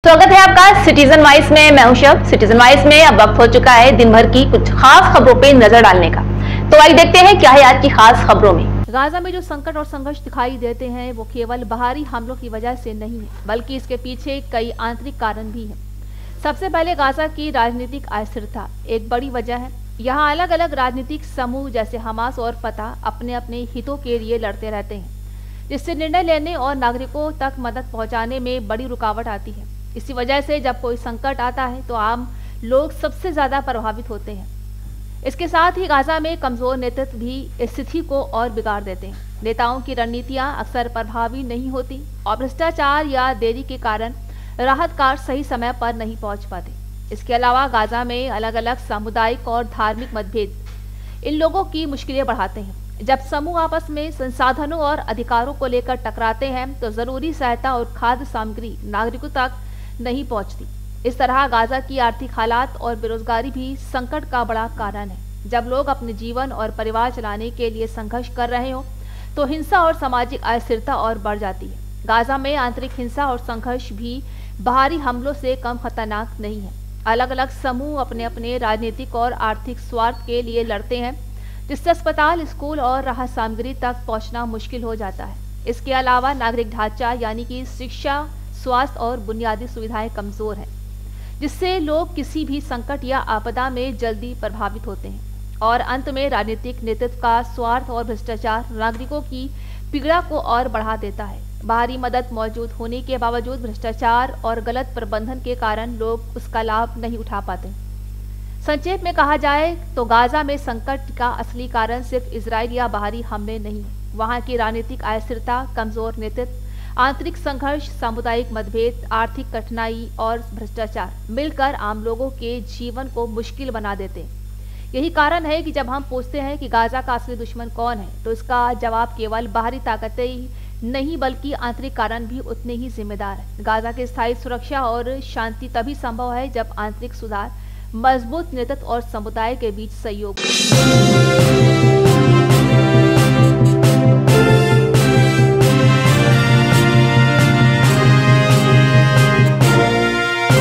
स्वागत है आपका सिटीजन वाइस में। मैं हूं शब। सिटीजन वाइस में अब वक्त हो चुका है दिन भर की कुछ खास खबरों पे नजर डालने का। तो आइए देखते हैं क्या है आज की खास खबरों में। गाजा में जो संकट और संघर्ष दिखाई देते हैं वो केवल बाहरी हमलों की वजह से नहीं है, बल्कि इसके पीछे कई आंतरिक कारण भी हैं। सबसे पहले गाजा की राजनीतिक अस्थिरता एक बड़ी वजह है। यहाँ अलग अलग राजनीतिक समूह जैसे हमास और फतह अपने अपने हितों के लिए लड़ते रहते हैं, जिससे निर्णय लेने और नागरिकों तक मदद पहुंचाने में बड़ी रुकावट आती है। इसी वजह से जब कोई संकट आता है तो आम लोग सबसे ज्यादा प्रभावित होते हैं। इसके साथ ही गाजा में कमजोर नेतृत्व भी स्थिति को और बिगाड़ देते हैं। नेताओं की रणनीतियां अक्सर प्रभावी नहीं होती और भ्रष्टाचार या देरी के कारण राहत कार्य सही समय पर नहीं पहुंच पाते। इसके अलावा गाजा में अलग अलग सामुदायिक और धार्मिक मतभेद इन लोगों की मुश्किलें बढ़ाते हैं। जब समूह आपस में संसाधनों और अधिकारों को लेकर टकराते हैं तो जरूरी सहायता और खाद्य सामग्री नागरिकों तक नहीं पहुंचती। इस तरह गाजा की आर्थिक हालात और बेरोजगारी भी संकट का बड़ा कारण है। जब लोग अपने जीवन और परिवार चलाने के लिए संघर्ष कर रहे हो तो हिंसा और सामाजिक अस्थिरता और बढ़ जाती है। गाजा में आंतरिक हिंसा और संघर्ष भी बाहरी हमलों से कम खतरनाक नहीं है। अलग अलग समूह अपने अपने राजनीतिक और आर्थिक स्वार्थ के लिए लड़ते हैं, जिससे अस्पताल, स्कूल और राहत सामग्री तक पहुंचना मुश्किल हो जाता है। इसके अलावा नागरिक ढांचा यानी कि शिक्षा, स्वास्थ्य और बुनियादी सुविधाएं कमजोर हैं, जिससे लोग किसी भी संकट या आपदा में जल्दी प्रभावित होते हैं। और अंत में राजनीतिक नेतृत्व का स्वार्थ और भ्रष्टाचार नागरिकों की पीड़ा को और बढ़ा देता है। बाहरी मदद मौजूद होने के बावजूद भ्रष्टाचार और गलत प्रबंधन के कारण लोग उसका लाभ नहीं उठा पाते। संक्षेप में कहा जाए तो गाजा में संकट का असली कारण सिर्फ इजराइल या बाहरी हमले नहीं है। वहां की राजनीतिक अस्थिरता, कमजोर नेतृत्व, आंतरिक संघर्ष, सामुदायिक मतभेद, आर्थिक कठिनाई और भ्रष्टाचार मिलकर आम लोगों के जीवन को मुश्किल बना देते हैं। यही कारण है कि जब हम पूछते हैं कि गाजा का असली दुश्मन कौन है, तो इसका जवाब केवल बाहरी ताकतें ही नहीं बल्कि आंतरिक कारण भी उतने ही जिम्मेदार है। गाजा की स्थायी सुरक्षा और शांति तभी संभव है जब आंतरिक सुधार, मजबूत नेतृत्व और समुदाय के बीच सहयोग हो।